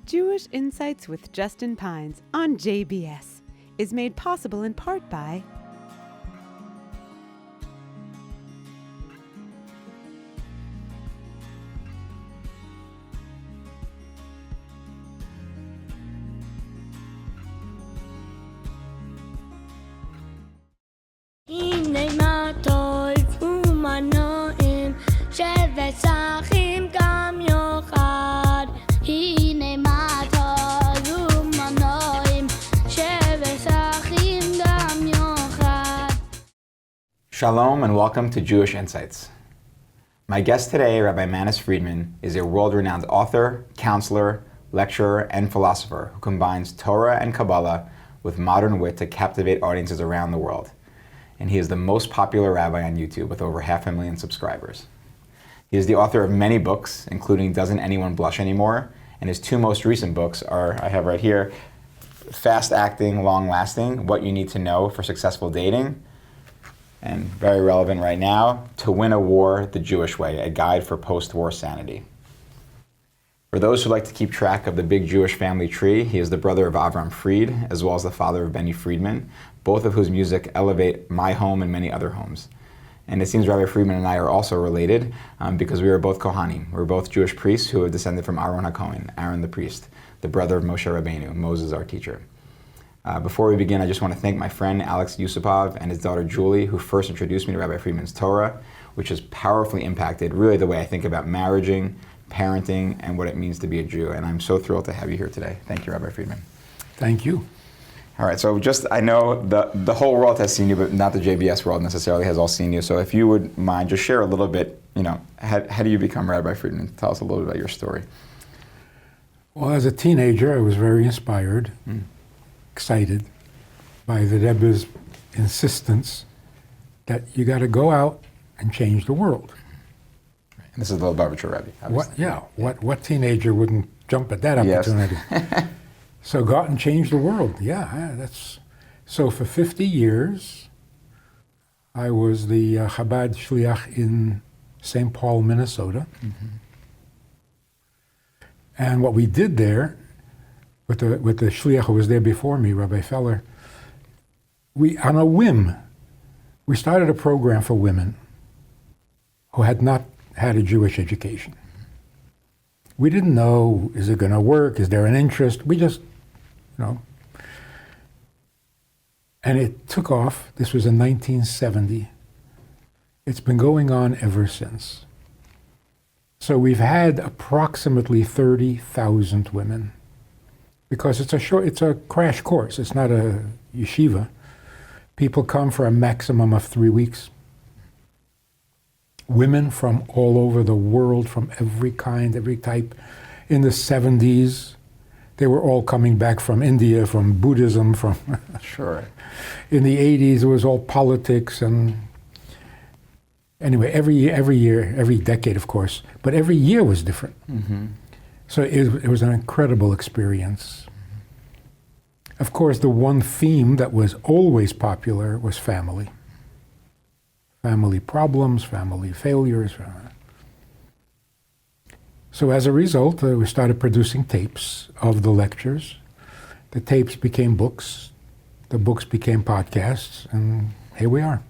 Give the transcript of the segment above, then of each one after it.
Jewish Insights with Justin Pines on JBS is made possible in part by הנה מה טוב ומנועים שבת שחים גם יוחד הנה מה טוב ומנועים שבת שחים גם יוחד. Shalom and welcome to Jewish Insights. My guest today, Rabbi Manis Friedman, is a world-renowned author, counselor, lecturer, and philosopher who combines Torah and Kabbalah with modern wit to captivate audiences around the world. And he is the most popular rabbi on YouTube with over 500,000 subscribers. He is the author of many books, including Doesn't Anyone Blush Anymore? And his two most recent books are, I have right here, Fast Acting, Long Lasting, What You Need to Know for Successful Dating, and very relevant right now, To Win a War the Jewish Way, a guide for post-war sanity. For those who like to keep track of the big Jewish family tree, he is the brother of Avram Fried, as well as the father of Benny Friedman, both of whose music elevate my home and many other homes. And it seems Rabbi Friedman and I are also related because we are both Kohanim. We're both Jewish priests who have descended from Aaron HaKohen, Aaron the priest, the brother of Moshe Rabbeinu, Moses our teacher. Before we begin, I just want to thank my friend Alex Yusupov and his daughter Julie, who first introduced me to Rabbi Friedman's Torah, which has powerfully impacted really the way I think about marriaging, parenting, and what it means to be a Jew. And I'm so thrilled to have you here today. Thank you, Rabbi Friedman. Thank you. All right, so I know the whole world has seen you, but not the JBS world necessarily has all seen you. So if you would mind, just share a little bit, how do you become Rabbi Friedman? Tell us a little bit about your story. Well, as a teenager, I was very inspired, excited by the Rebbe's insistence that you got to go out and change the world. And this is the Lubavitcher Rebbe, obviously. What teenager wouldn't jump at that opportunity? Yes. So go out and change the world. So for 50 years, I was the Chabad Shliach in St. Paul, Minnesota. Mm-hmm. And what we did there, with the Shliach who was there before me, Rabbi Feller, on a whim, we started a program for women who had not had a Jewish education. We didn't know, is it going to work? Is there an interest? We just, And it took off. This was in 1970. It's been going on ever since. So we've had approximately 30,000 women, because it's a crash course. It's not a yeshiva. People come for a maximum of 3 weeks. Women from all over the world, from every kind, every type. In the 70s, they were all coming back from India, from Buddhism, from... Sure. In the 80s, it was all politics, and anyway, every year, every decade, of course, but every year was different. Mm-hmm. So it was an incredible experience. Mm-hmm. Of course, the one theme that was always popular was family. Family problems, family failures. So as a result, we started producing tapes of the lectures. The tapes became books. The books became podcasts, and here we are.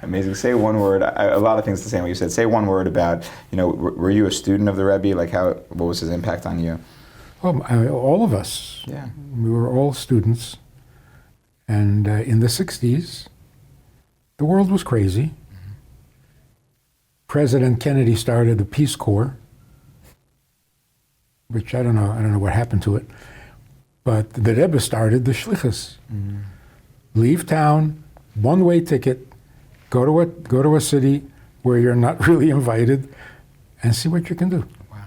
Amazing. Say one word. A lot of things the same way you said. Say one word about, were you a student of the Rebbe? What was his impact on you? All of us. Yeah. We were all students. And in the 60s, the world was crazy. Mm-hmm. President Kennedy started the Peace Corps, which I don't know what happened to it. But the Rebbe started the Shlichus. Mm-hmm. Leave town, one-way ticket, go to a city where you're not really invited, and see what you can do. Wow.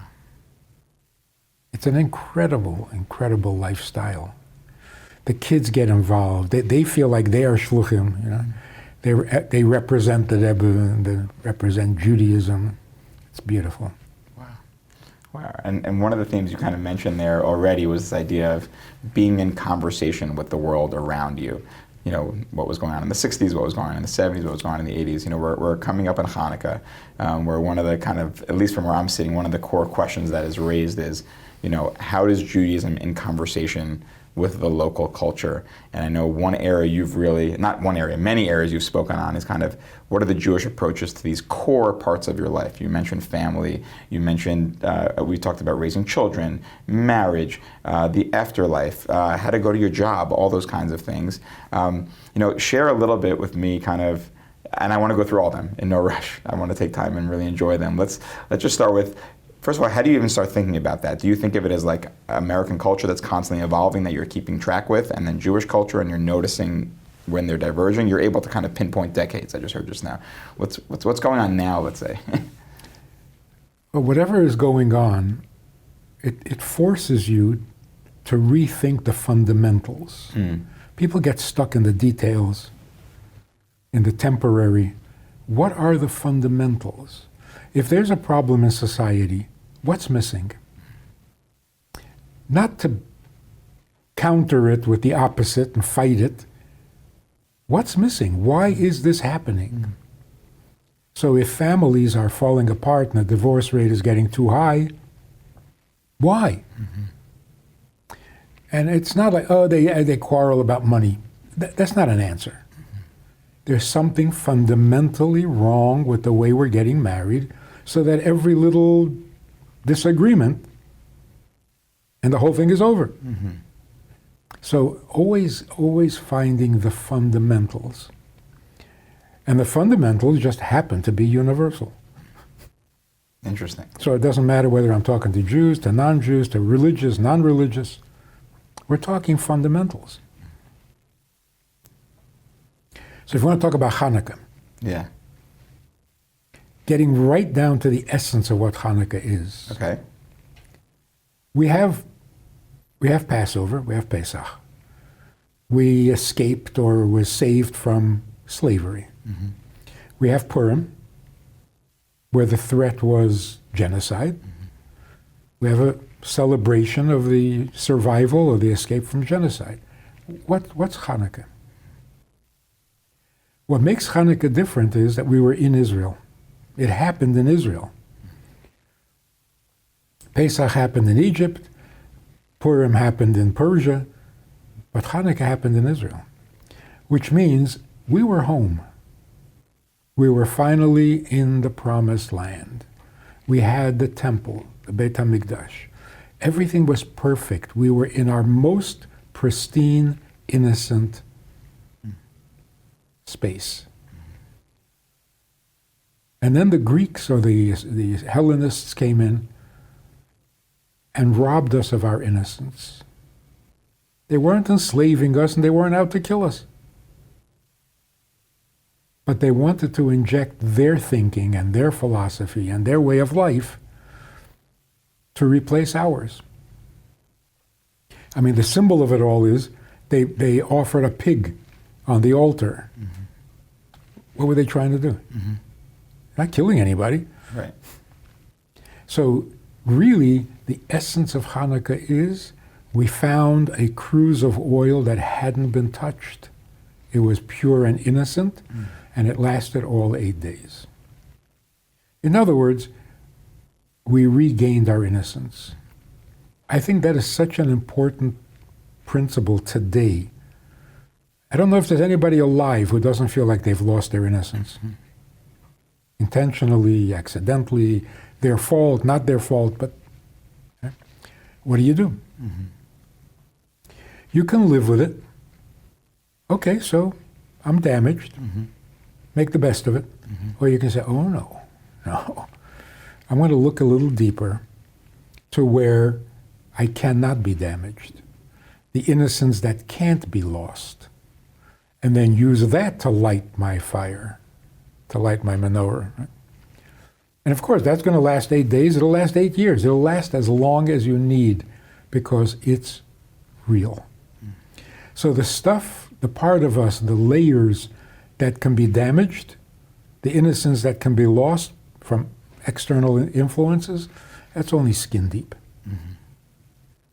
It's an incredible, incredible lifestyle. The kids get involved. They feel like they are shluchim. They represent the Rebbe and they represent Judaism. It's beautiful. Wow. And one of the themes you kind of mentioned there already was this idea of being in conversation with the world around you. what was going on in the 60s, what was going on in the 70s, what was going on in the 80s. We're coming up in Hanukkah, where one of the kind of, at least from where I'm sitting, one of the core questions that is raised is, how does Judaism in conversation with the local culture? And I know one area you've really, not one area, many areas you've spoken on is kind of what are the Jewish approaches to these core parts of your life? You mentioned family, you mentioned, we talked about raising children, marriage, the afterlife, how to go to your job, all those kinds of things. Share a little bit with me kind of, and I want to go through all of them in no rush. I want to take time and really enjoy them. Let's just start with, first of all, how do you even start thinking about that? Do you think of it as like American culture that's constantly evolving that you're keeping track with, and then Jewish culture and you're noticing when they're diverging? You're able to kind of pinpoint decades, I just heard just now. What's going on now, let's say? Well, whatever is going on, it forces you to rethink the fundamentals. People get stuck in the details, in the temporary. What are the fundamentals? If there's a problem in society, what's missing? Not to counter it with the opposite and fight it. What's missing? Why is this happening? So if families are falling apart and the divorce rate is getting too high, why? And it's not like, they quarrel about money. That's not an answer. There's something fundamentally wrong with the way we're getting married, so that every little disagreement and the whole thing is over. So always finding the fundamentals. And the fundamentals just happen to be universal. Interesting. So it doesn't matter whether I'm talking to Jews, to non-Jews, to religious, non-religious. We're talking fundamentals. So if you want to talk about Hanukkah, Yeah. getting right down to the essence of what Hanukkah is. Okay. We have Passover, we have Pesach. We escaped or was saved from slavery. We have Purim, where the threat was genocide. We have a celebration of the survival or the escape from genocide. What's Hanukkah? What makes Hanukkah different is that we were in Israel. It happened in Israel. Pesach happened in Egypt, Purim happened in Persia, but Hanukkah happened in Israel, which means we were home. We were finally in the promised land. We had the temple, the Beit HaMikdash. Everything was perfect. We were in our most pristine, innocent space. And then the Greeks or the Hellenists came in and robbed us of our innocence. They weren't enslaving us and they weren't out to kill us. But they wanted to inject their thinking and their philosophy and their way of life to replace ours. I mean, the symbol of it all is they offered a pig on the altar. What were they trying to do? Not killing anybody. Right. So really, the essence of Hanukkah is we found a cruse of oil that hadn't been touched. It was pure and innocent, and it lasted all 8 days. In other words, we regained our innocence. I think that is such an important principle today. I don't know if there's anybody alive who doesn't feel like they've lost their innocence. Intentionally, accidentally, their fault, not their fault, but what do you do? You can live with it. Okay, so I'm damaged. Make the best of it. Or you can say, oh no. I'm going to look a little deeper to where I cannot be damaged. The innocence that can't be lost. And then use that to light my fire, to light my menorah. And of course, that's going to last 8 days. It'll last 8 years. It'll last as long as you need because it's real. So the stuff, the part of us, the layers that can be damaged, the innocence that can be lost from external influences, that's only skin deep.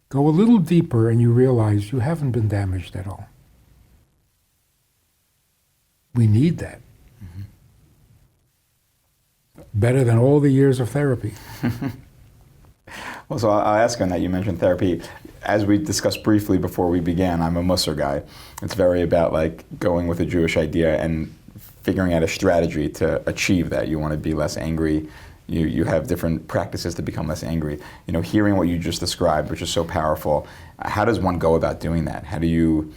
Go a little deeper and you realize you haven't been damaged at all. We need that. Better than all the years of therapy. Well, so I'll ask on that. You mentioned therapy. As we discussed briefly before we began, I'm a Musar guy. It's very about like going with a Jewish idea and figuring out a strategy to achieve that. You want to be less angry. You have different practices to become less angry. You know, hearing what you just described, which is so powerful, how does one go about doing that? How do you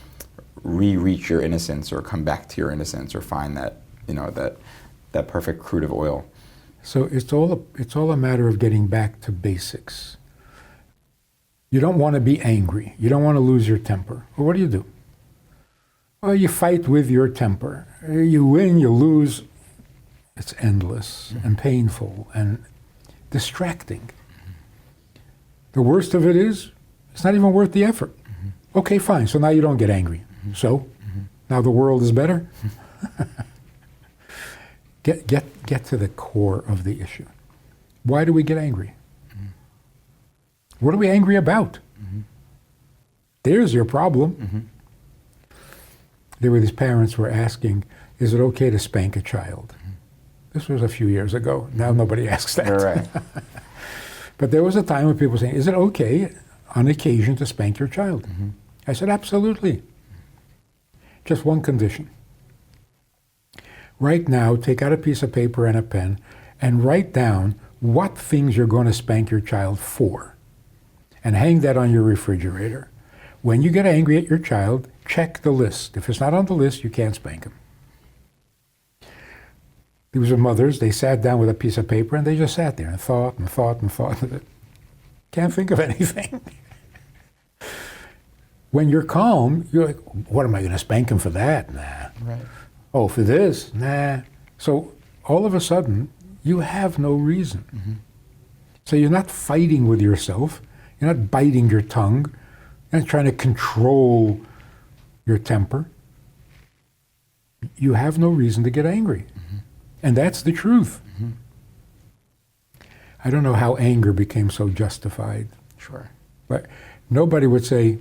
re-reach your innocence or come back to your innocence or find that, you know, that perfect crude of oil? So it's all a matter of getting back to basics. You don't want to be angry. You don't want to lose your temper. Well, what do? Well, you fight with your temper. You win, you lose. It's endless and painful and distracting. The worst of it is, it's not even worth the effort. Okay, fine, so now you don't get angry. So, now the world is better? Get to the core of the issue. Why do we get angry? What are we angry about? There's your problem. There were these parents who were asking, is it okay to spank a child? This was a few years ago. Now nobody asks that. Right. But there was a time when people were saying, is it okay on occasion to spank your child? I said, absolutely. Just one condition. Right now, take out a piece of paper and a pen and write down what things you're going to spank your child for. And hang that on your refrigerator. When you get angry at your child, check the list. If it's not on the list, you can't spank him. These were mothers, they sat down with a piece of paper and they just sat there and thought and thought and thought. Can't think of anything. When you're calm, you're like, what am I going to spank him for that? Nah. Right. Oh, for this? Nah. So all of a sudden, you have no reason. So you're not fighting with yourself. You're not biting your tongue. You're not trying to control your temper. You have no reason to get angry. And that's the truth. I don't know how anger became so justified. Sure. But nobody would say,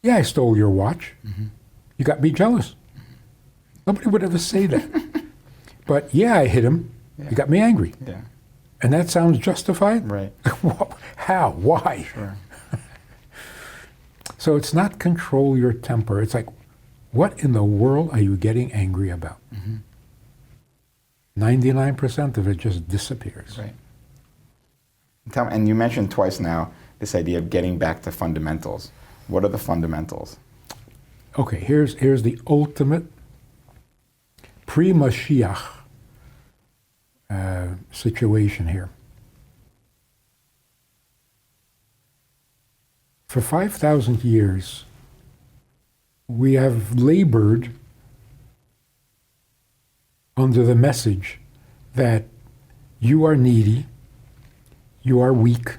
yeah, I stole your watch. You got me jealous. Nobody would ever say that. But yeah, I hit him. Yeah. You got me angry. Yeah. And that sounds justified? Right. How? Why? Sure. So it's not control your temper. It's like, what in the world are you getting angry about? 99% of it just disappears. Right. And you mentioned twice now this idea of getting back to fundamentals. What are the fundamentals? Okay, here's the ultimate pre-Mashiach situation here. For 5,000 years, we have labored under the message that you are needy, you are weak,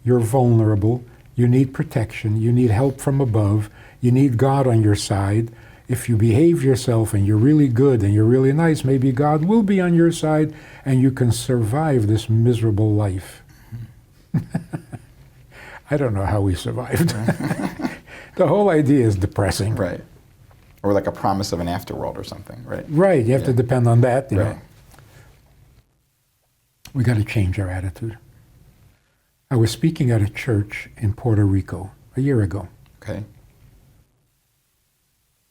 you're vulnerable, you need protection, you need help from above, you need God on your side. If you behave yourself and you're really good and you're really nice, maybe God will be on your side and you can survive this miserable life. I don't know how we survived. The whole idea is depressing. Right. Or like a promise of an afterworld or something, right? Right, you have to depend on that. You Right. know. We got to change our attitude. I was speaking at a church in Puerto Rico a year ago. Okay.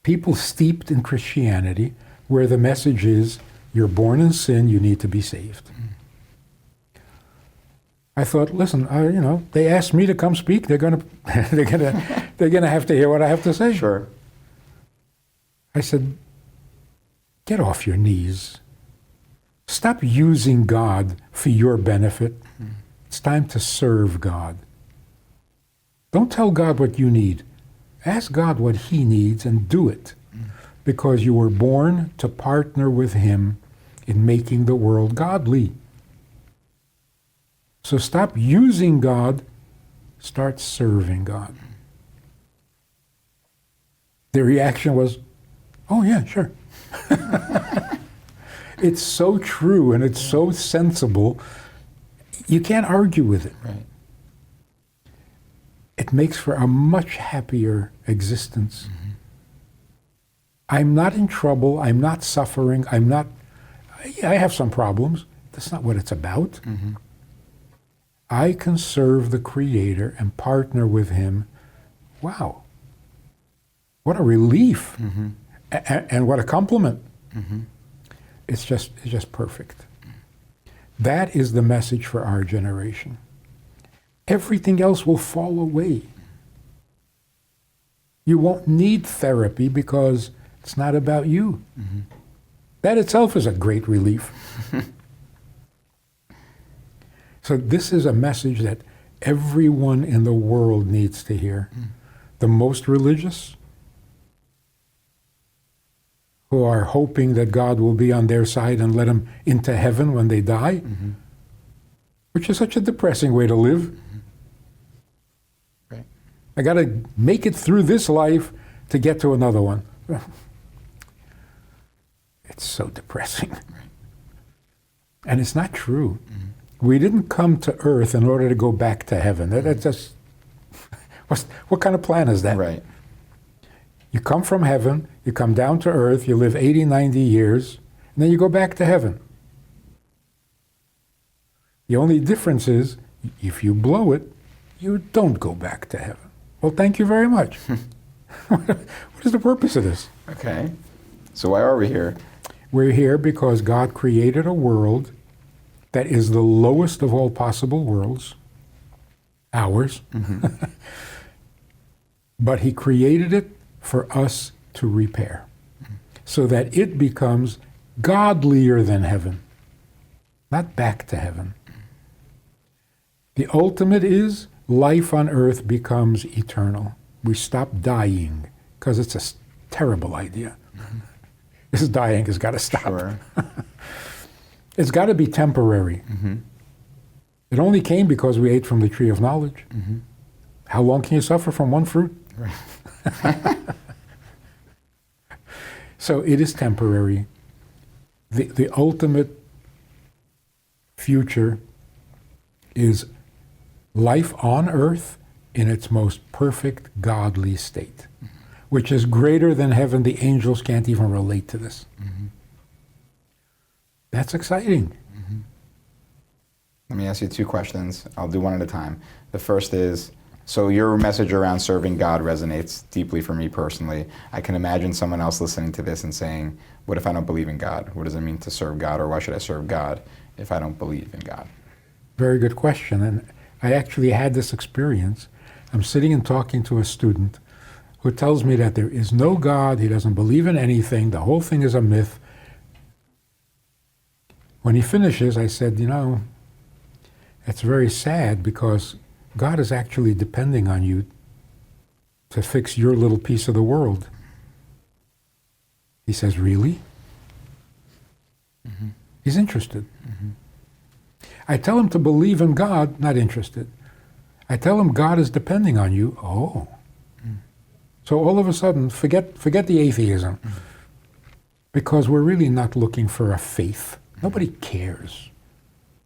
People steeped in Christianity where the message is, you're born in sin, you need to be saved. I thought, listen, they asked me to come speak. They're gonna have to hear what I have to say. Sure. I said, get off your knees. Stop using God for your benefit. It's time to serve God. Don't tell God what you need. Ask God what He needs and do it. Because you were born to partner with Him in making the world godly. So stop using God, start serving God. The reaction was, oh yeah, sure. It's so true and it's so sensible, you can't argue with it. Right. It makes for a much happier existence. I'm not in trouble, I'm not suffering, I have some problems. That's not what it's about. I can serve the Creator and partner with Him. Wow. What a relief. And what a compliment. It's just perfect. That is the message for our generation. Everything else will fall away. You won't need therapy because it's not about you. That itself is a great relief. So this is a message that everyone in the world needs to hear. The most religious, who are hoping that God will be on their side and let them into heaven when they die, which is such a depressing way to live. Right. I got to make it through this life to get to another one. It's so depressing. Right. And it's not true. We didn't come to earth in order to go back to heaven. That's just, what kind of plan is that? Right. You come from heaven, you come down to earth, you live 80, 90 years, and then you go back to heaven. The only difference is, if you blow it, you don't go back to heaven. Well, thank you very much. What is the purpose of this? Okay. So why are we here? We're here because God created a world that is the lowest of all possible worlds, ours. But He created it for us to repair, so that it becomes godlier than heaven, not back to heaven. The ultimate is life on earth becomes eternal. We stop dying, because it's a terrible idea. This dying has got to stop. Sure. It's got to be temporary. It only came because we ate from the tree of knowledge. How long can you suffer from one fruit? Right. So it is temporary. The ultimate future is life on earth in its most perfect godly state, which is greater than heaven. The angels can't even relate to this. That's exciting. Let me ask you two questions. I'll do one at a time. The first is, so your message around serving God resonates deeply for me personally. I can imagine someone else listening to this and saying, what if I don't believe in God? What does it mean to serve God, or why should I serve God if I don't believe in God? Very good question. And I actually had this experience. I'm sitting and talking to a student who tells me that there is no God, he doesn't believe in anything, the whole thing is a myth. When he finishes, I said, you know, it's very sad because God is actually depending on you to fix your little piece of the world. He says, really? He's interested. I tell him to believe in God, not interested. I tell him God is depending on you. Oh. So all of a sudden, forget the atheism. Because we're really not looking for a faith. Nobody cares.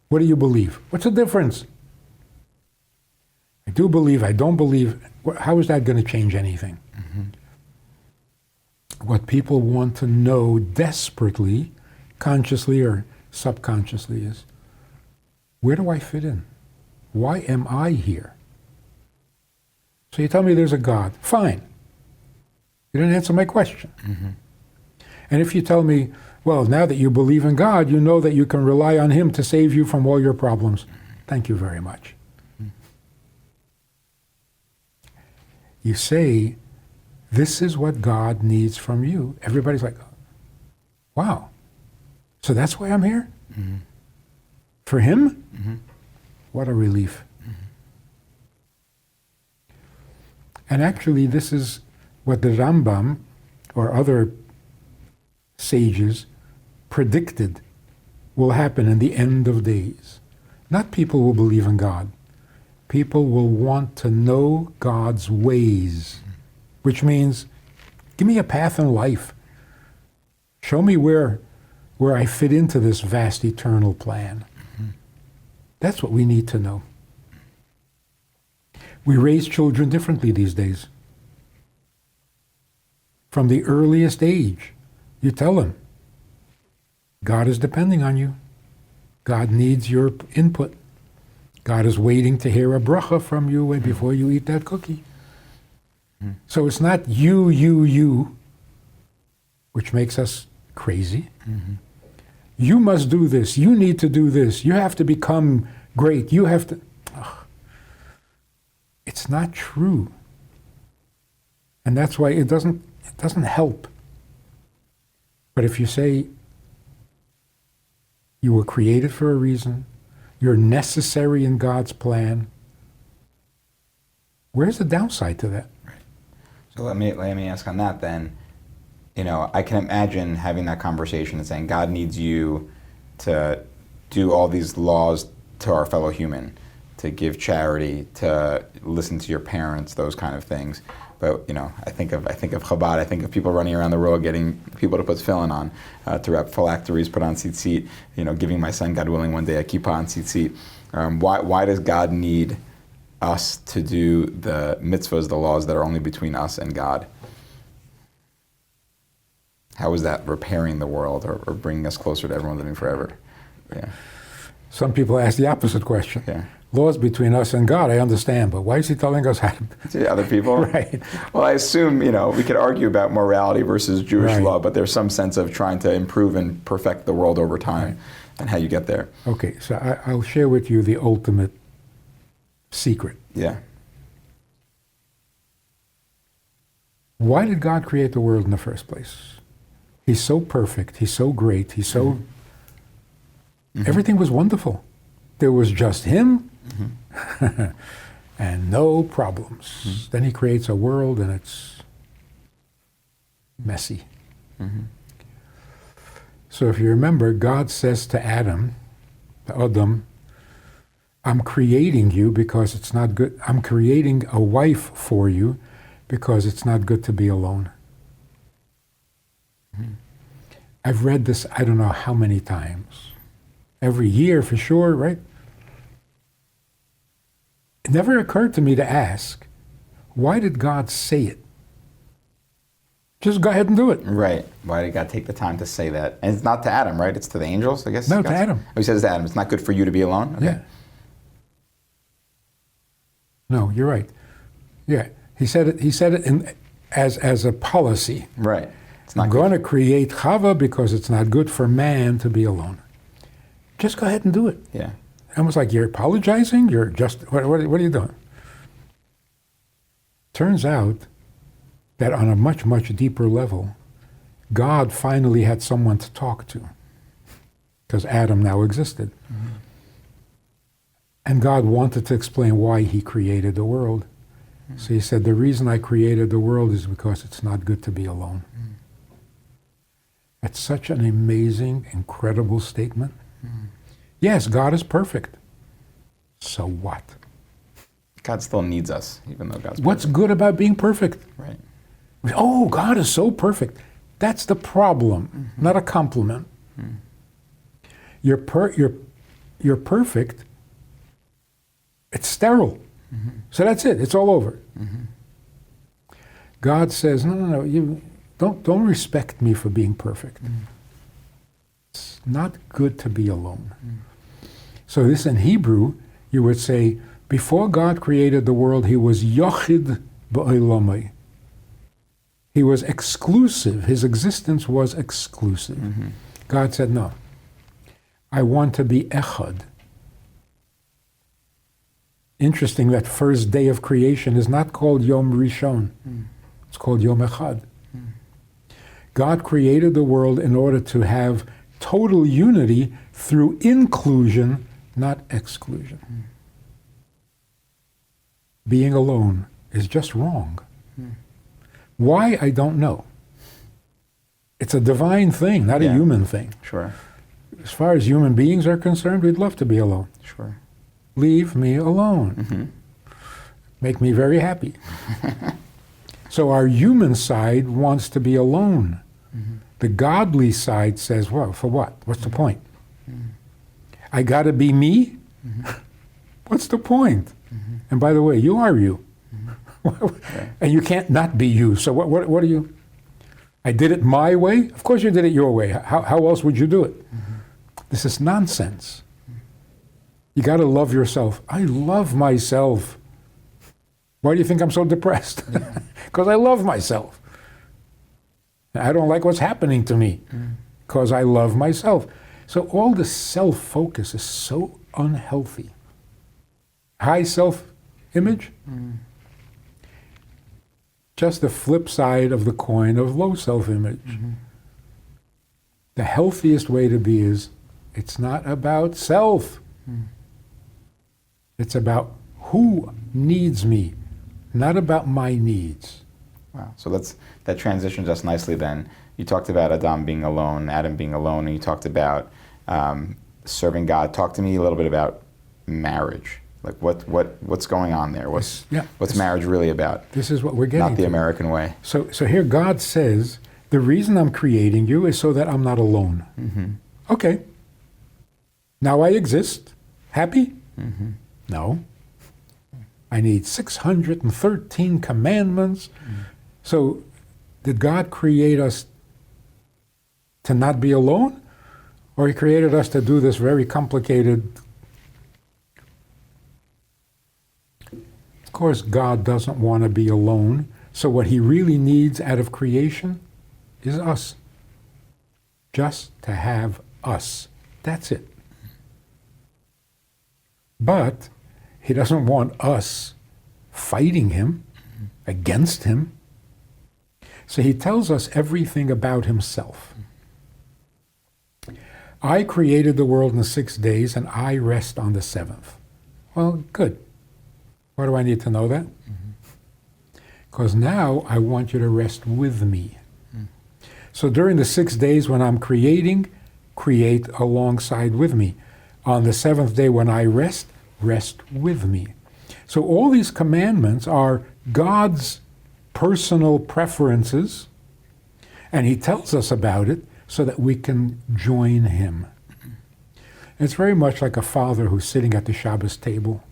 What do you believe? What's the difference? I do believe, I don't believe. How is that going to change anything? What people want to know desperately, consciously or subconsciously, is, where do I fit in? Why am I here? So you tell me there's a God. Fine. You didn't answer my question. And if you tell me, well, now that you believe in God, you know that you can rely on Him to save you from all your problems. Thank you very much. You say, this is what God needs from you. Everybody's like, wow, so that's why I'm here? For Him? What a relief. And actually, this is what the Rambam or other sages predicted will happen in the end of days. Not people will believe in God. People will want to know God's ways, which means, give me a path in life. Show me where I fit into this vast eternal plan. That's what we need to know. We raise children differently these days. From the earliest age, you tell them, God is depending on you. God needs your input. God is waiting to hear a bracha from you before you eat that cookie. So it's not you, which makes us crazy. You must do this. You need to do this. You have to become great. You have to... Ugh. It's not true. And that's why it doesn't help. But if you say, you were created for a reason, you're necessary in God's plan, where's the downside to that? So let me ask on that then. I can imagine having that conversation and saying God needs you to do all these laws to our fellow human, to give charity, to listen to your parents, those kind of things. But I think of Chabad. I think of people running around the world getting people to put tefillin on, to wrap phylacteries, put on tzitzit. Giving my son, God willing, one day a kippah on tzitzit. Why does God need us to do the mitzvahs, the laws that are only between us and God? How is that repairing the world or bringing us closer to everyone living forever? Yeah. Some people ask the opposite question. Yeah. Laws between us and God, I understand, but why is he telling us how to other people? Right. Well, I assume, we could argue about morality versus Jewish law, but there's some sense of trying to improve and perfect the world over time and how you get there. Okay, so I'll share with you the ultimate secret. Yeah. Why did God create the world in the first place? He's so perfect, he's so great, he's so... Everything was wonderful. There was just him and no problems. Then he creates a world and it's messy. So if you remember, God says to Adam, I'm creating you because it's not good. I'm creating a wife for you because it's not good to be alone. I've read this I don't know how many times. Every year for sure, right? It never occurred to me to ask, why did God say it? Just go ahead and do it. Right. Why did God take the time to say that? And it's not to Adam, right? It's to the angels, I guess? No, to Adam. Oh, he says to Adam, it's not good for you to be alone? Okay. Yeah. No, you're right. Yeah. He said it as a policy. Right. It's not I'm going to create Chava because it's not good for man to be alone. Just go ahead and do it. Yeah. Almost like you're apologizing. You're just, what are you doing? Turns out that on a much, much deeper level, God finally had someone to talk to because Adam now existed. And God wanted to explain why he created the world. So he said, the reason I created the world is because it's not good to be alone. That's such an amazing, incredible statement. Yes, God is perfect. So what? God still needs us, even though God's perfect. What's good about being perfect? Right. Oh, God is so perfect. That's the problem, not a compliment. You're perfect. It's sterile. So that's it. It's all over. God says, no. You don't respect me for being perfect. It's not good to be alone. So this in Hebrew, you would say, before God created the world, he was yochid ba'olamai. He was exclusive. His existence was exclusive. God said, no, I want to be echad. Interesting that first day of creation is not called Yom Rishon. It's called Yom Echad. God created the world in order to have total unity through inclusion, not exclusion. Being alone is just wrong. Why, I don't know. It's a divine thing, not a human thing. Sure. As far as human beings are concerned, we'd love to be alone. Sure. Leave me alone. Make me very happy. So our human side wants to be alone. The godly side says, well, for what? What's the point? I got to be me? What's the point? And by the way, you are you. And you can't not be you. So what are you? I did it my way. Of course you did it your way. How else would you do it? This is nonsense. You got to love yourself. I love myself. Why do you think I'm so depressed? Because I love myself. I don't like what's happening to me because I love myself. So all this self-focus is so unhealthy. High self-image, just the flip side of the coin of low self-image. The healthiest way to be is, it's not about self. It's about who needs me, not about my needs. Wow. So that transitions us nicely then. You talked about Adam being alone, and you talked about serving God. Talk to me a little bit about marriage. Like what's going on there? What's marriage really about? This is what we're getting Not the to. American way. So here God says, the reason I'm creating you is so that I'm not alone. Okay. Now I exist. Happy? No. I need 613 commandments. So did God create us to not be alone? Or he created us to do this very complicated... Of course, God doesn't want to be alone. So what he really needs out of creation is us. Just to have us. That's it. But he doesn't want us fighting him, against him. So he tells us everything about himself. I created the world in 6 days, and I rest on the 7th. Well, good. Why do I need to know that? Because now I want you to rest with me. So during the 6 days when I'm creating, create alongside with me. On the 7th day when I rest, rest with me. So all these commandments are God's personal preferences, and he tells us about it so that we can join him. It's very much like a father who's sitting at the Shabbos table,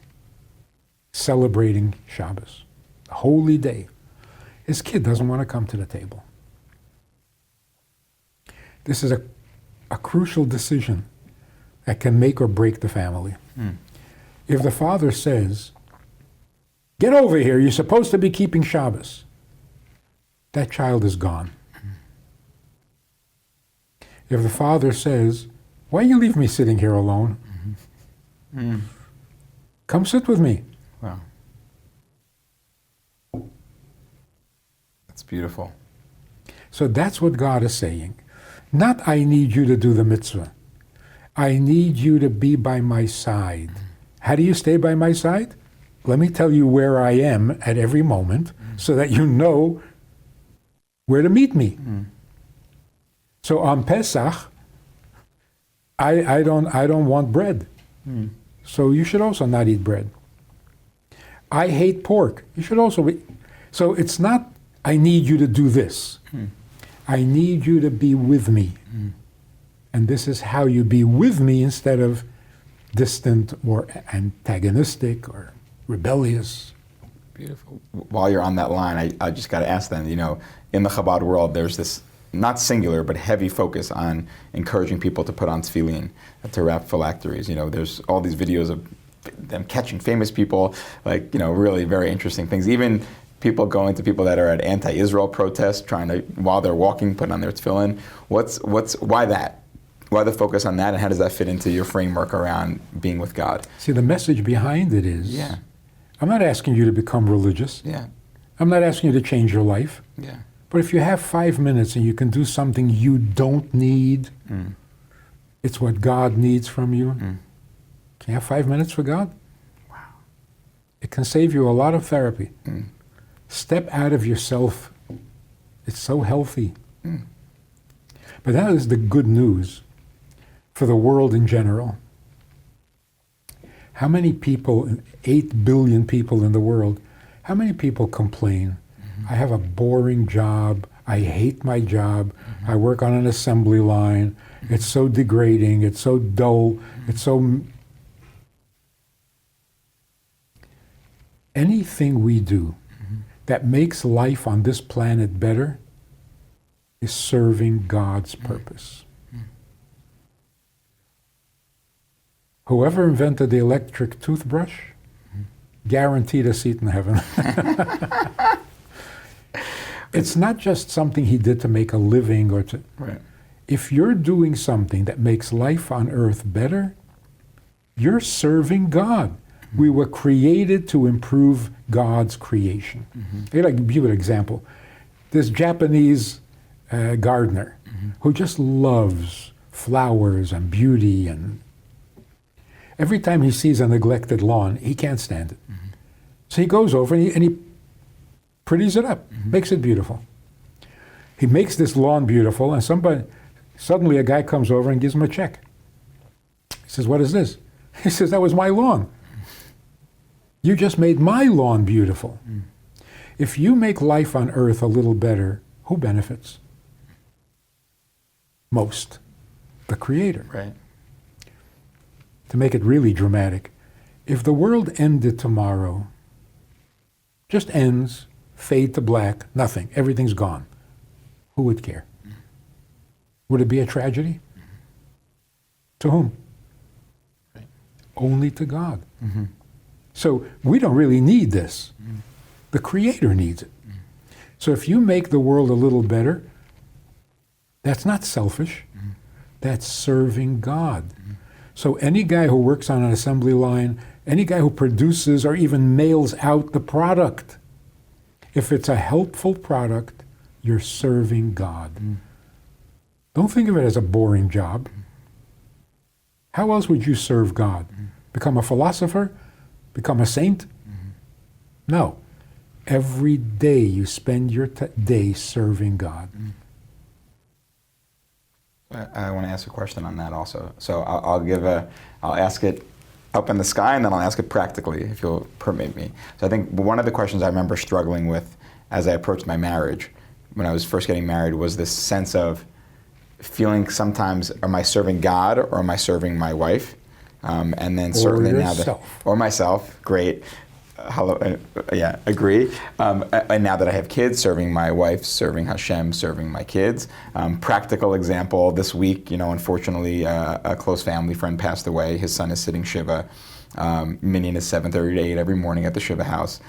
celebrating Shabbos, a holy day. His kid doesn't want to come to the table. This is a crucial decision that can make or break the family. If the father says, get over here, you're supposed to be keeping Shabbos, that child is gone. If the father says, why you leave me sitting here alone? Come sit with me. Wow. That's beautiful. So that's what God is saying. Not I need you to do the mitzvah. I need you to be by my side. How do you stay by my side? Let me tell you where I am at every moment so that you know where to meet me. So on Pesach, I don't want bread. So you should also not eat bread. I hate pork. You should also eat. So it's not, I need you to do this. I need you to be with me. And this is how you be with me instead of distant or antagonistic or rebellious. Beautiful. While you're on that line, I just got to ask then, in the Chabad world, there's this not singular, but heavy focus on encouraging people to put on tefillin, to wrap phylacteries. There's all these videos of them catching famous people, really very interesting things. Even people going to people that are at anti-Israel protests, trying to, while they're walking, put on their tefillin. Why that? Why the focus on that, and how does that fit into your framework around being with God? See, the message behind it is, I'm not asking you to become religious. I'm not asking you to change your life. But if you have 5 minutes and you can do something you don't need, it's what God needs from you. Can you have 5 minutes for God? Wow. It can save you a lot of therapy. Step out of yourself. It's so healthy. But that is the good news for the world in general. How many people, 8 billion people in the world, how many people complain? I have a boring job. I hate my job. I work on an assembly line. It's so degrading. It's so dull. It's so... Anything we do that makes life on this planet better is serving God's purpose. Whoever invented the electric toothbrush, guaranteed a seat in heaven. It's not just something he did to make a living or to... Right. If you're doing something that makes life on earth better, you're serving God. We were created to improve God's creation. I'd like to give you an example. This Japanese gardener who just loves flowers and beauty, and every time he sees a neglected lawn, he can't stand it. So he goes over and he pretties it up, makes it beautiful. He makes this lawn beautiful, and suddenly a guy comes over and gives him a check. He says, "What is this?" He says, "That was my lawn. You just made my lawn beautiful." If you make life on earth a little better, who benefits? Most. The Creator. Right. To make it really dramatic, if the world ended tomorrow, just ends, fade to black, nothing, everything's gone, who would care? Would it be a tragedy? To whom? Right. Only to God. So we don't really need this. The Creator needs it. So if you make the world a little better, that's not selfish. That's serving God. So any guy who works on an assembly line, any guy who produces or even mails out the product, if it's a helpful product, you're serving God. Don't think of it as a boring job. How else would you serve God? Become a philosopher? Become a saint? No. Every day you spend your day serving God. I want to ask a question on that also. So I'll ask it up in the sky, and then I'll ask it practically, if you'll permit me. So I think one of the questions I remember struggling with as I approached my marriage, when I was first getting married, was this sense of feeling sometimes, am I serving God or am I serving my wife? And then certainly now that, or myself, great. Yeah, agree. And now that I have kids, serving my wife, serving Hashem, serving my kids. Practical example, this week, unfortunately, a close family friend passed away. His son is sitting Shiva. Minyan is 7:30 to 8 every morning at the Shiva house.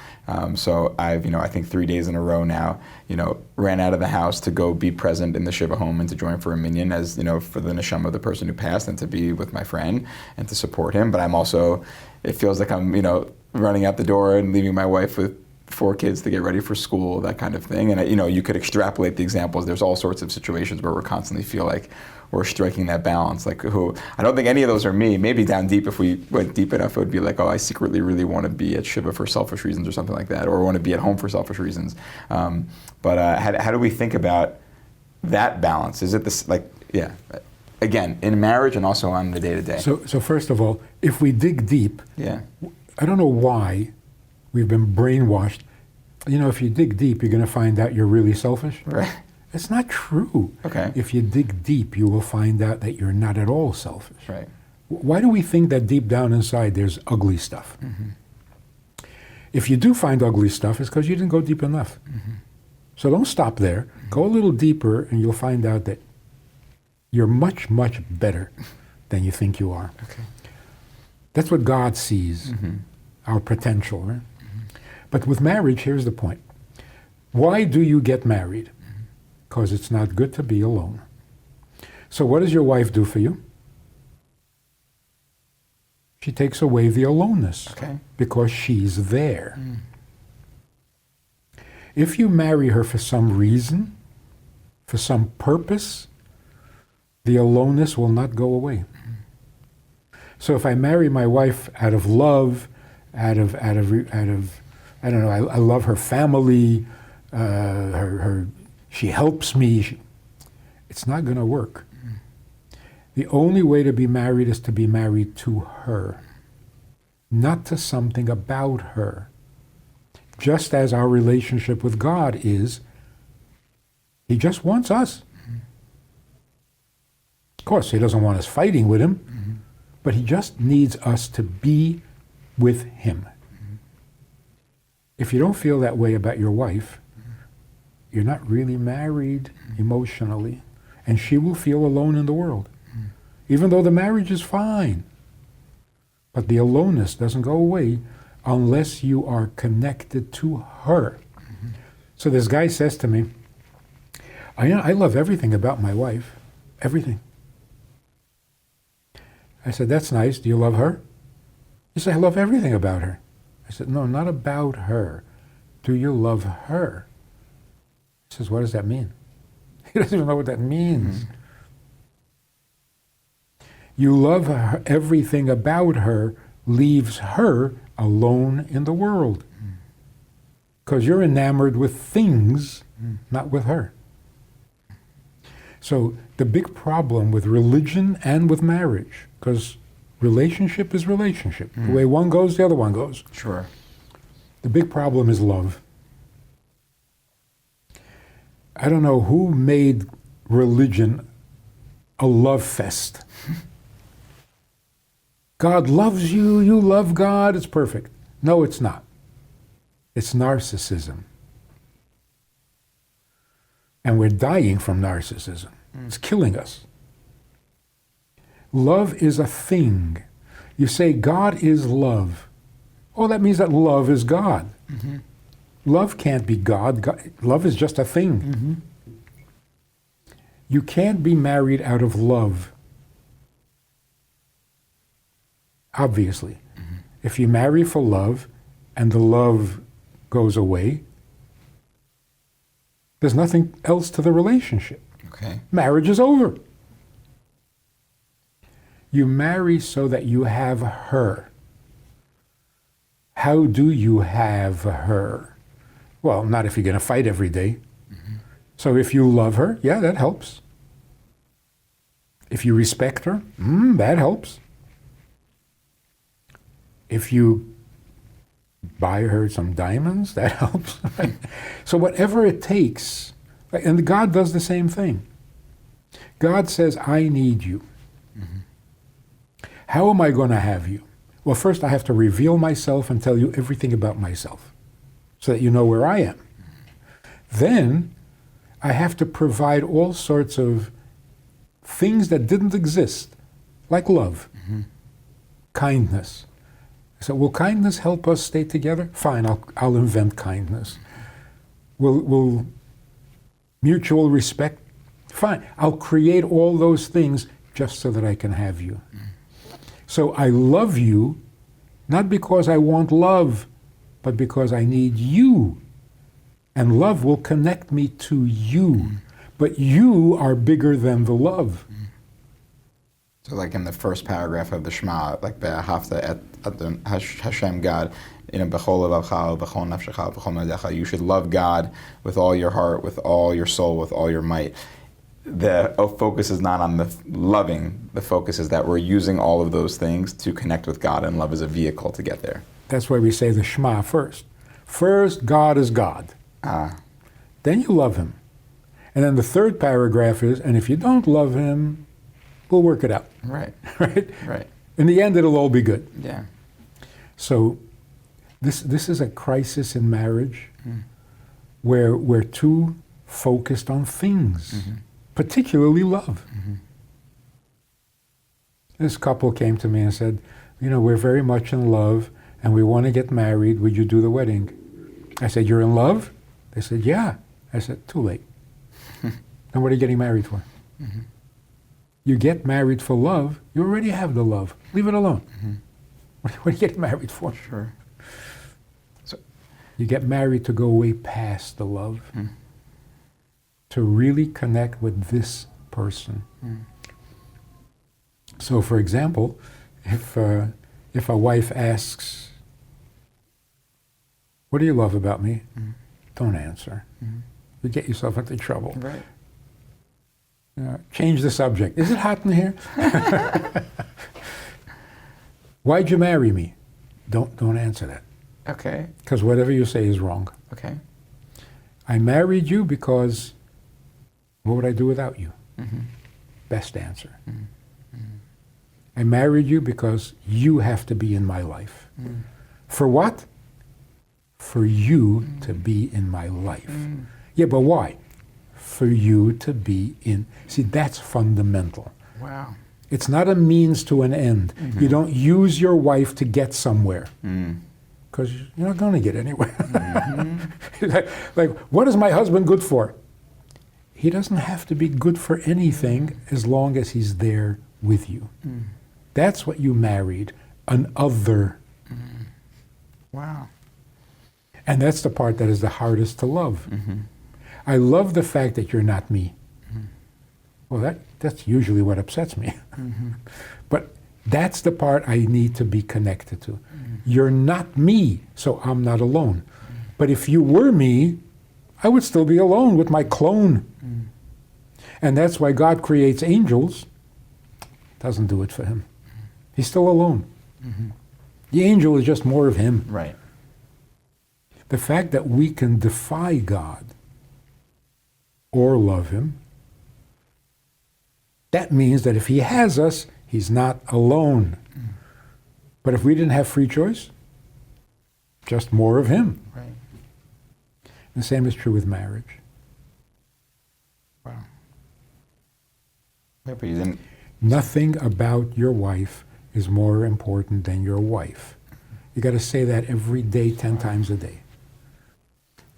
So I've, I think 3 days in a row now, ran out of the house to go be present in the Shiva home and to join for a minyan as, for the neshama of the person who passed and to be with my friend and to support him. But I'm also, it feels like I'm, running out the door and leaving my wife with 4 kids to get ready for school, that kind of thing. And, you could extrapolate the examples. There's all sorts of situations where we constantly feel like we're striking that balance. Like I don't think any of those are me. Maybe down deep, if we went deep enough, it would be like, oh, I secretly really want to be at Shiva for selfish reasons or something like that, or want to be at home for selfish reasons. But how do we think about that balance? Is it this, again, in marriage and also on the day-to-day? So first of all, if we dig deep, I don't know why we've been brainwashed. If you dig deep, you're going to find out you're really selfish. Right. It's not true. Okay. If you dig deep, you will find out that you're not at all selfish. Right. Why do we think that deep down inside there's ugly stuff? If you do find ugly stuff, it's because you didn't go deep enough. So don't stop there. Go a little deeper, and you'll find out that you're much, much better than you think you are. Okay. That's what God sees, our potential. Right? But with marriage, here's the point. Why do you get married? Because it's not good to be alone. So what does your wife do for you? She takes away the aloneness because she's there. If you marry her for some reason, for some purpose, the aloneness will not go away. So if I marry my wife out of love, out of I don't know, I love her family, she helps me, it's not going to work. The only way to be married is to be married to her, not to something about her. Just as our relationship with God is, He just wants us. Of course, He doesn't want us fighting with Him, but He just needs us to be with Him. If you don't feel that way about your wife, you're not really married emotionally, and she will feel alone in the world. Even though the marriage is fine. But the aloneness doesn't go away unless you are connected to her. So this guy says to me, I love everything about my wife. Everything. I said, that's nice. Do you love her? He said, I love everything about her. I said, no, not about her. Do you love her? He says, what does that mean? He doesn't even know what that means. You love her, everything about her leaves her alone in the world. Because you're enamored with things, not with her. So the big problem with religion and with marriage, because relationship is relationship. The way one goes, the other one goes. Sure. The big problem is love. I don't know who made religion a love fest. God loves you, you love God, it's perfect. No, it's not. It's narcissism. And we're dying from narcissism. It's killing us. Love is a thing. You say God is love. Oh, that means that love is God. Love can't be God. Love is just a thing. You can't be married out of love. Obviously. If you marry for love and the love goes away, there's nothing else to the relationship. Okay. Marriage is over. You marry so that you have her. How do you have her? Well, not if you're going to fight every day. So if you love her, yeah, that helps. If you respect her, that helps. If you buy her some diamonds, that helps. Right? So whatever it takes, and God does the same thing. God says, I need you. How am I going to have you? Well, first I have to reveal myself and tell you everything about myself so that you know where I am. Then I have to provide all sorts of things that didn't exist, like love, kindness. So will kindness help us stay together? Fine, I'll invent kindness. Will mutual respect? Fine, I'll create all those things just so that I can have you. So I love you, not because I want love, but because I need you. And love will connect me to you. But you are bigger than the love. So like in the first paragraph of the Shema, like Be'ahavta et Hashem God, b'chol levavcha, b'chol nafshecha, b'chol madecha, you should love God with all your heart, with all your soul, with all your might. The focus is not on the loving. The focus is that we're using all of those things to connect with God, and love is a vehicle to get there. That's why we say the Shema first. First, God is God. Then you love him. And then the third paragraph is, and if you don't love him, we'll work it out. Right. Right? Right. In the end, it'll all be good. Yeah. So this is a crisis in marriage where we're too focused on things, particularly love. This couple came to me and said, we're very much in love and we want to get married. Would you do the wedding? I said, you're in love? They said, yeah. I said, too late. Then what are you getting married for? You get married for love, you already have the love. Leave it alone. What are you getting married for? Sure. So you get married to go way past the love, to really connect with this person. So, for example, if a wife asks, what do you love about me? Don't answer. You get yourself into trouble. Right. Change the subject. Is it hot in here? Why'd you marry me? Don't answer that. Okay. Because whatever you say is wrong. Okay. I married you because what would I do without you? Best answer. I married you because you have to be in my life. For what? For you to be in my life. Yeah, but why? For you to be in. See, that's fundamental. Wow. It's not a means to an end. Mm-hmm. You don't use your wife to get somewhere. Mm. Because you're not going to get anywhere. Mm-hmm. like, what is my husband good for? He doesn't have to be good for anything as long as he's there with you. Mm. That's what you married, an other. Mm. Wow. And that's the part that is the hardest to love. Mm-hmm. I love the fact that you're not me. Mm. Well, that's usually what upsets me. Mm-hmm. But that's the part I need to be connected to. You're not me, so I'm not alone. But if you were me, I would still be alone with my clone. And that's why God creates angels. Doesn't do it for him. He's still alone. Mm-hmm. The angel is just more of him. Right. The fact that we can defy God or love him, that means that if he has us, he's not alone. But if we didn't have free choice, just more of him. Right. The same is true with marriage. Wow. Yeah, but you didn't. Nothing about your wife is more important than your wife. You got to say that every day, 10 times a day.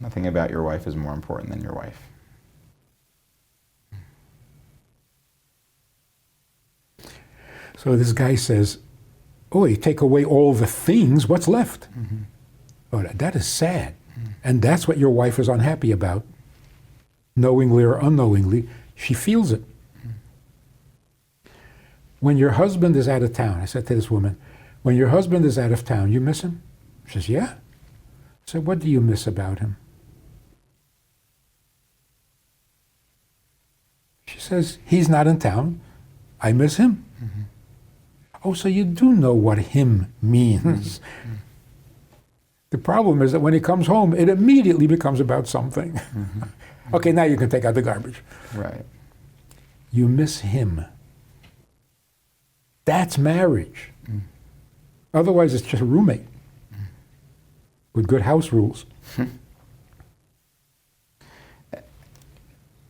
Nothing about your wife is more important than your wife. So this guy says, oh, you take away all the things, what's left? Mm-hmm. Oh, that is sad. And that's what your wife is unhappy about. Knowingly or unknowingly, she feels it. When your husband is out of town, I said to this woman, when your husband is out of town, you miss him? She says, yeah. I said, what do you miss about him? She says, he's not in town. I miss him. Mm-hmm. Oh, so you do know what him means. Mm-hmm. The problem is that when he comes home, it immediately becomes about something. Mm-hmm. Okay, now you can take out the garbage. Right. You miss him. That's marriage. Mm. Otherwise, it's just a roommate with good house rules.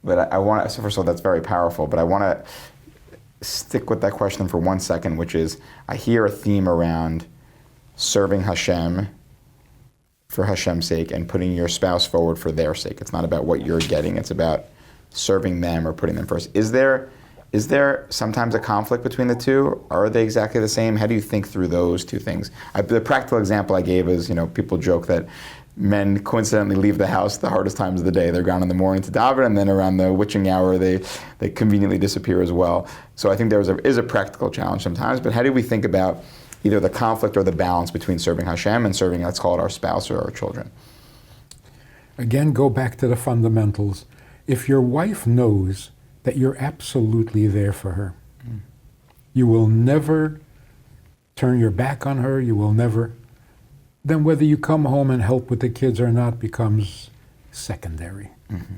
But I want to, so first of all, that's very powerful, but I want to stick with that question for 1 second, which is, I hear a theme around serving Hashem for Hashem's sake and putting your spouse forward for their sake. It's not about what you're getting, it's about serving them or putting them first. Is there sometimes a conflict between the two? Are they exactly the same? How do you think through those two things? The practical example I gave is, people joke that men coincidentally leave the house the hardest times of the day. They're gone in the morning to daven, and then around the witching hour, they conveniently disappear as well. So I think there is a practical challenge sometimes, but how do we think about either the conflict or the balance between serving Hashem and serving, let's call it, our spouse or our children? Again, go back to the fundamentals. If your wife knows that you're absolutely there for her, you will never turn your back on her, you will never, then whether you come home and help with the kids or not becomes secondary. Mm-hmm.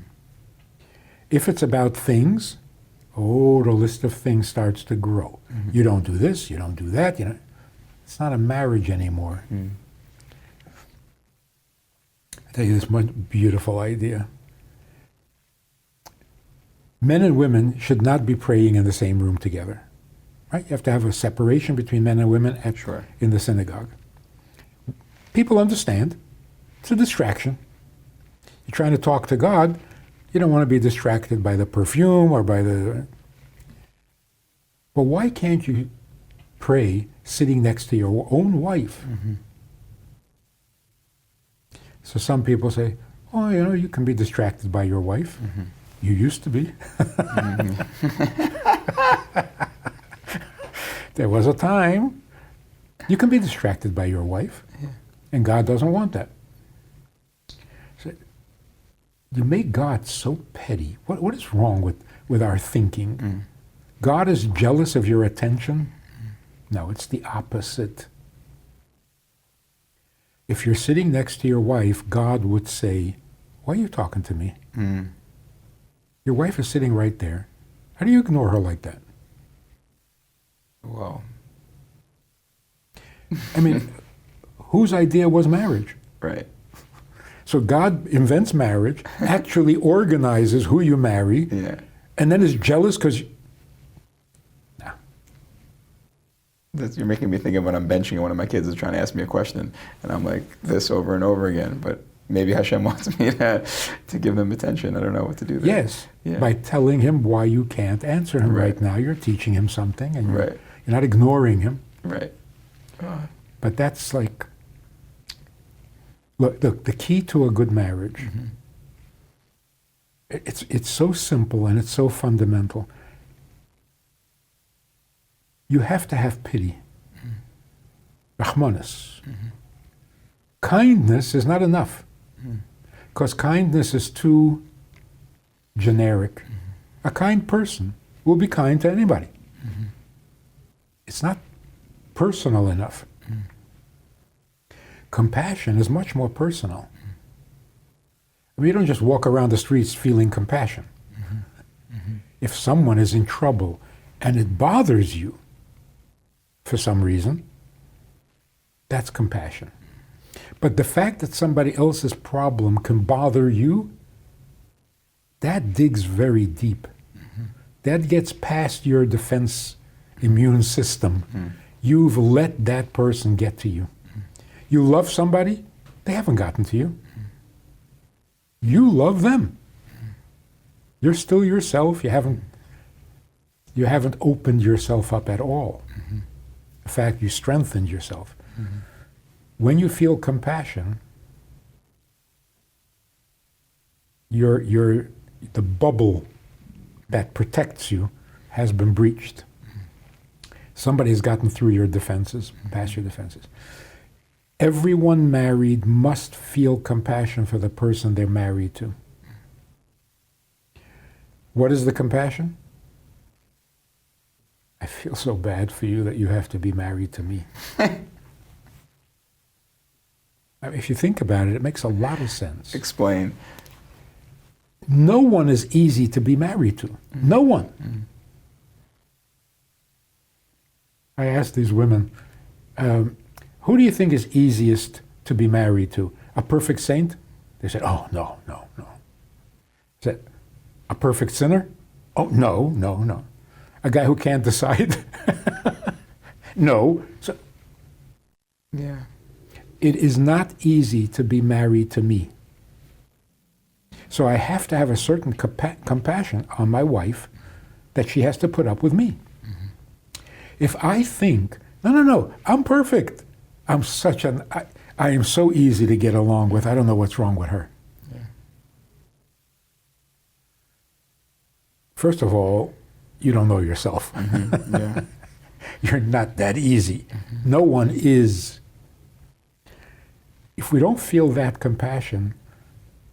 If it's about things, the list of things starts to grow. Mm-hmm. You don't do this, you don't do that, It's not a marriage anymore. Mm. I tell you this one beautiful idea. Men and women should not be praying in the same room together. Right? You have to have a separation between men and women in the synagogue. People understand. It's a distraction. You're trying to talk to God. You don't want to be distracted by the perfume or by the... But why can't you pray sitting next to your own wife? Mm-hmm. So some people say, you can be distracted by your wife. Mm-hmm. You used to be. Mm-hmm. There was a time. You can be distracted by your wife, and God doesn't want that. So you make God so petty. What is wrong with our thinking? Mm. God is jealous of your attention? No, it's the opposite. If you're sitting next to your wife, God would say, why are you talking to me? Mm. Your wife is sitting right there. How do you ignore her like that? Well, I mean, whose idea was marriage? right. So God invents marriage, actually organizes who you marry, Yeah. and then is jealous because... You're making me think of when I'm benching and one of my kids is trying to ask me a question, and I'm like this over and over again. But maybe Hashem wants me to give them attention. I don't know what to do there. Yes, Yeah. by telling him why you can't answer him Right. right now. You're teaching him something, and Right. you're not ignoring him. Right. But that's like... Look, the key to a good marriage, Mm-hmm. it's so simple and it's so fundamental. You have to have pity. Rahmanis. Kindness is not enough, because kindness is too generic. A kind person will be kind to anybody. It's not personal enough. Compassion is much more personal. I mean, you don't just walk around the streets feeling compassion. If someone is in trouble and it bothers you for some reason, that's compassion. But the fact that somebody else's problem can bother you, that digs very deep. That gets past your defense immune system. You've let that person get to you. You love somebody, they haven't gotten to you. You love them. You're still yourself. You haven't opened yourself up at all. In fact, you strengthened yourself. When you feel compassion, the bubble that protects you has been breached. Somebody has gotten through your defenses, past your defenses. Everyone married must feel compassion for the person they're married to. What is the compassion? I feel so bad for you that you have to be married to me. I mean, if you think about it, it makes a lot of sense. Explain. No one is easy to be married to. No one. I asked these women, who do you think is easiest to be married to? A perfect saint? They said, oh, no. I said, a perfect sinner? Oh, no. A guy who can't decide? No. So, Yeah. it is not easy to be married to me. So I have to have a certain compassion on my wife that she has to put up with me. If I think, no, I'm perfect. I am so easy to get along with. I don't know what's wrong with her. Yeah. First of all, you don't know yourself. Yeah. You're not that easy. No one is. If we don't feel that compassion,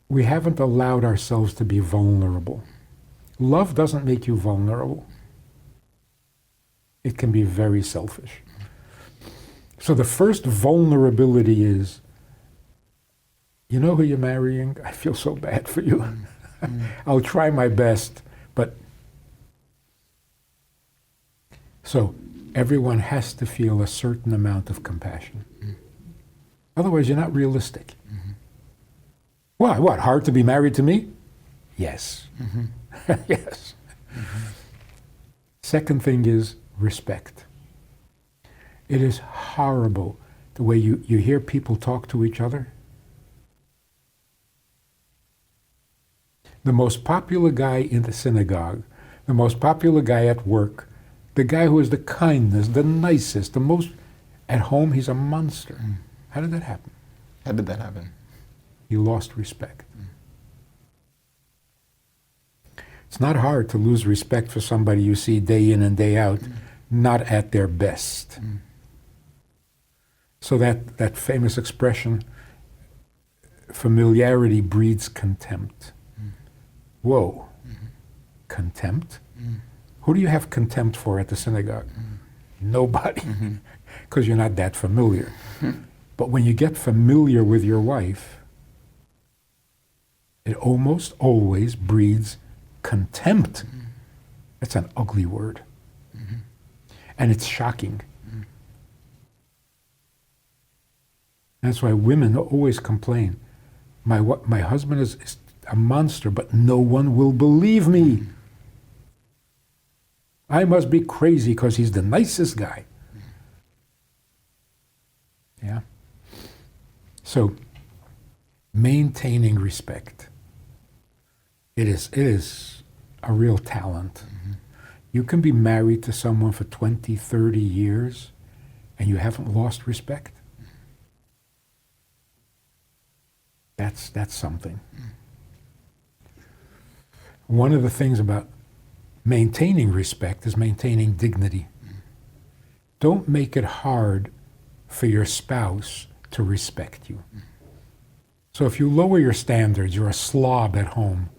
we haven't allowed ourselves to be vulnerable. Love doesn't make you vulnerable. It can be very selfish. So the first vulnerability is, you know who you're marrying? I feel so bad for you. I'll try my best, but... So everyone has to feel a certain amount of compassion. Otherwise, you're not realistic. What, hard to be married to me? Yes. Yes. Second thing is respect. It is horrible the way you hear people talk to each other. The most popular guy in the synagogue, the most popular guy at work, the guy who is the kindest, the nicest, the most... At home, he's a monster. How did that happen? How did that happen? He lost respect. It's not hard to lose respect for somebody you see day in and day out, not at their best. So that famous expression, familiarity breeds contempt. Whoa. Contempt? Who do you have contempt for at the synagogue? Nobody, because you're not that familiar. But when you get familiar with your wife, it almost always breeds contempt. That's an ugly word. And it's shocking. That's why women always complain. My husband is a monster, but no one will believe me. I must be crazy because he's the nicest guy. Yeah. So, maintaining respect. It is a real talent. You can be married to someone for 20, 30 years and you haven't lost respect. That's something. One of the things about maintaining respect is maintaining dignity. Don't make it hard for your spouse to respect you. So if you lower your standards, you're a slob at home,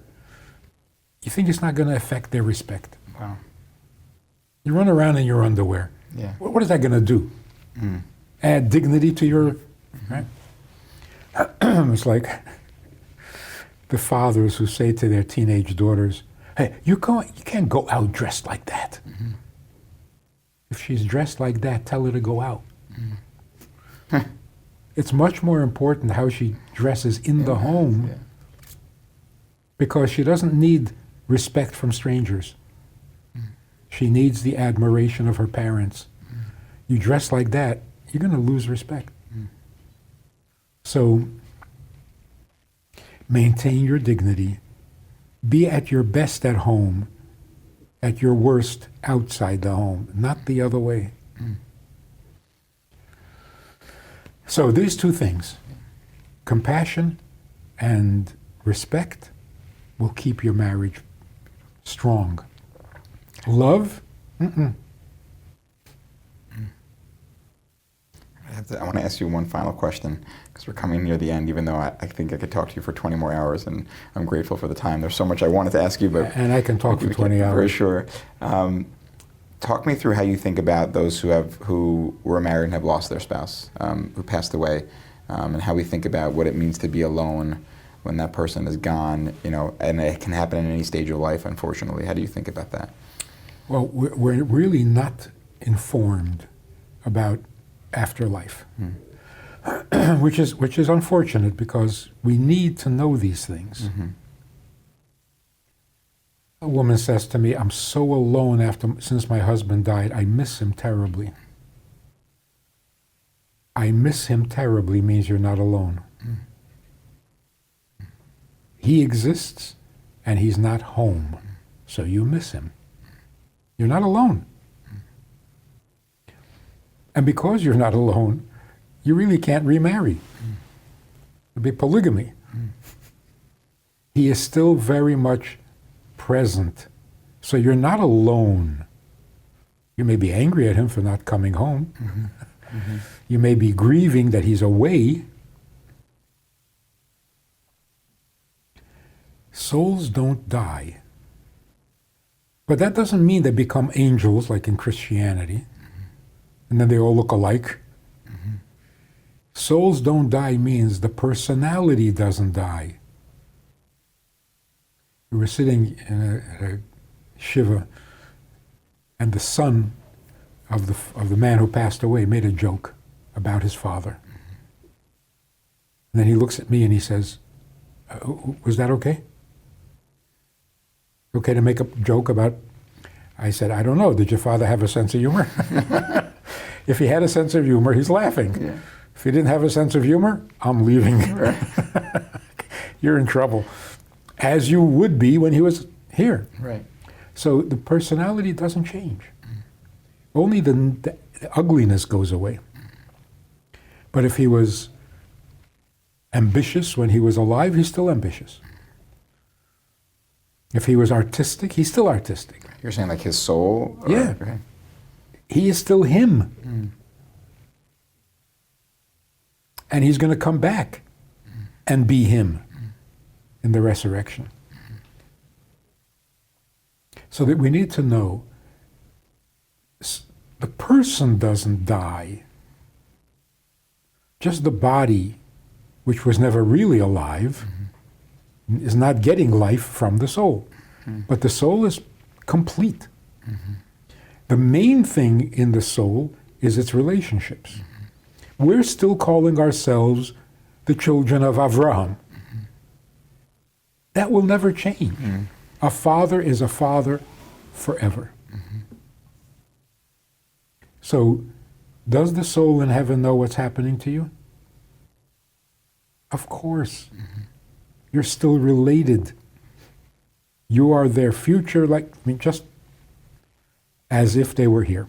you think it's not going to affect their respect. Wow. You run around in your underwear. Yeah. What is that going to do? Add dignity to your... Right? It's like the fathers who say to their teenage daughters, hey, you can't go out dressed like that. If she's dressed like that, tell her to go out. It's much more important how she dresses in the home because she doesn't need respect from strangers. She needs the admiration of her parents. You dress like that, you're going to lose respect. So, maintain your dignity. Be at your best at home, at your worst outside the home, not the other way. So these two things, compassion and respect, will keep your marriage strong. Love, I want to ask you one final question, because we're coming near the end, even though I think I could talk to you for 20 more hours, and I'm grateful for the time. There's so much I wanted to ask you, but... And I can talk for 20 hours. For sure. Talk me through how you think about those who were married and have lost their spouse, who passed away, and how we think about what it means to be alone when that person is gone, and it can happen in any stage of life, unfortunately. How do you think about that? Well, we're really not informed about afterlife, which is unfortunate because we need to know these things. A woman says to me, I'm so alone since my husband died. I miss him terribly. I miss him terribly means you're not alone. He exists and he's not home, so you miss him. You're not alone. And because you're not alone, you really can't remarry. It'd be polygamy. He is still very much present. So you're not alone. You may be angry at him for not coming home. You may be grieving that he's away. Souls don't die. But that doesn't mean they become angels like in Christianity. And then they all look alike. Souls don't die means the personality doesn't die. We were sitting in a shiva, and the son of the man who passed away made a joke about his father. And then he looks at me and he says, was that okay? Okay to make a joke about... I said, I don't know, did your father have a sense of humor? If he had a sense of humor, he's laughing. Yeah. If he didn't have a sense of humor, I'm leaving. You're in trouble. As you would be when he was here. Right. So the personality doesn't change. Only the ugliness goes away. But if he was ambitious when he was alive, he's still ambitious. If he was artistic, he's still artistic. You're saying like his soul? Yeah. Okay. He is still him. And he's going to come back and be him in the resurrection. So that we need to know the person doesn't die. Just the body, which was never really alive, is not getting life from the soul. But the soul is complete. The main thing in the soul is its relationships. We're still calling ourselves the children of Avraham. That will never change. A father is a father forever. So, does the soul in heaven know what's happening to you? Of course. You're still related. You are their future, just as if they were here.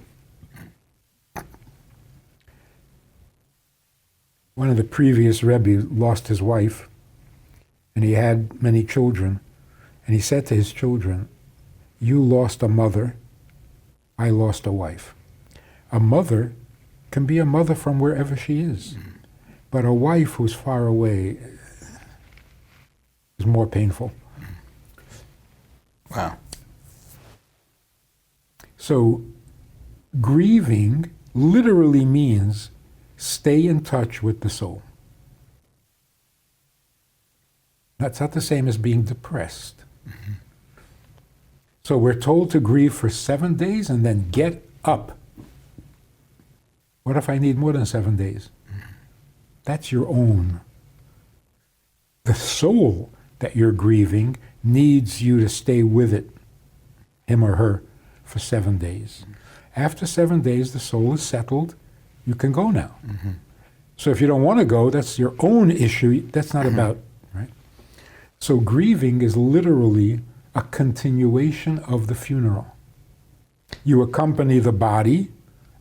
One of the previous Rebbe lost his wife, and he had many children, and he said to his children, "You lost a mother, I lost a wife." A mother can be a mother from wherever she is, but a wife who's far away is more painful. Wow. So, grieving literally means stay in touch with the soul. That's not the same as being depressed. So we're told to grieve for 7 days and then get up. What if I need more than 7 days? That's your own. The soul that you're grieving needs you to stay with it, him or her, for 7 days. After 7 days, the soul is settled. You can go now. So if you don't want to go, that's your own issue. That's not about, right? So grieving is literally a continuation of the funeral. You accompany the body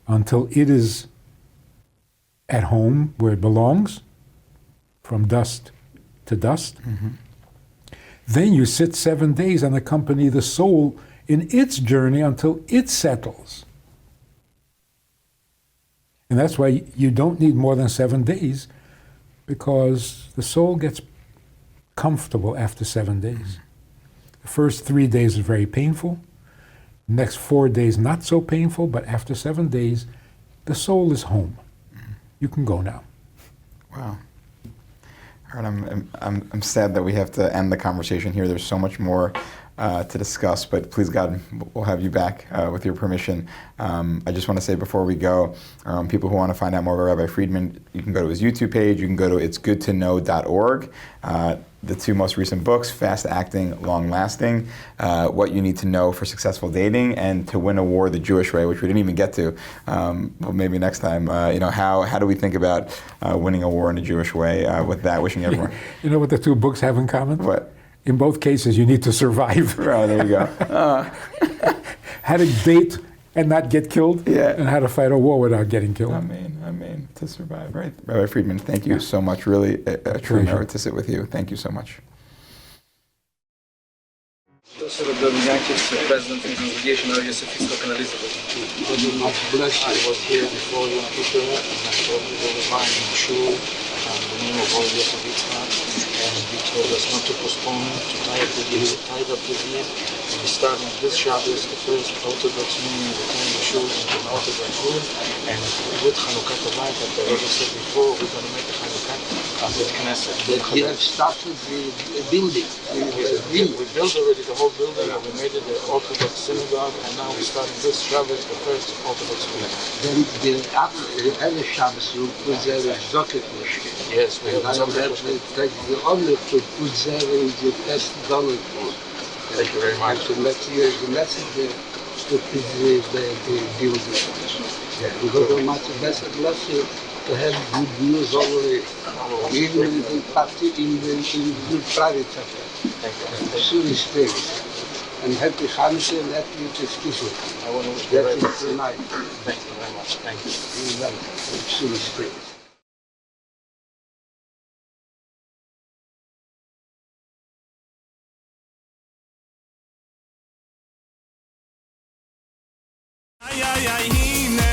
until it is at home where it belongs, from dust to dust. Then you sit 7 days and accompany the soul in its journey until it settles. And that's why you don't need more than 7 days, because the soul gets comfortable after 7 days. The first 3 days are very painful. The next 4 days not so painful, but after 7 days, the soul is home. You can go now. Wow. All right, I'm sad that we have to end the conversation here. There's so much more to discuss, but please God, we'll have you back with your permission. I just want to say before we go, people who want to find out more about Rabbi Friedman, you can go to his YouTube page. You can go to itsgoodtoknow.org. The 2 most recent books, Fast Acting, Long Lasting, What You Need to Know for Successful Dating, and To Win a War the Jewish Way, which we didn't even get to. Well, maybe next time. How do we think about winning a war in a Jewish way? With that, wishing everyone. You know what the 2 books have in common? What? In both cases, you need to survive. Oh, there you go. How to date and not get killed, Yeah. and how to fight a war without getting killed. Amen. To survive, right? Rabbi Friedman, thank you so much. Really a true merit to sit with you. Thank you so much. President and congregation of Yosef Yitzchak and Elizabeth. God bless you. I was here before you people, and I told you all the time in the shul, the name of all Yosef Yitzchak, and he told us not to postpone, to tie up the year. And we start on this Shabbos, the first Orthodox meeting between the shul and the Orthodox shul, and with Hanukkah tonight, like the Rebbe said before, we're going to make a Hanukkah with Knesset. You have started the building. We built already the whole building, and we made it the Orthodox synagogue, and now we're starting this Shabbos, the first Orthodox meeting. Then the other Shabbos you put there a Zoket Mishke. Yes, we have And that will take the honor to put there in the best dollar. Thank you very much. To let you the message to put the building. Because no matter better bless you to have good news already, even in the party in the private sector. Thank you. Surely spirit. And happy Hanukkah and happy Tefillin. I want to wish you That very is tonight. Thank you very much. Thank you. You're welcome. Surely spirit. Ay, ay, ay,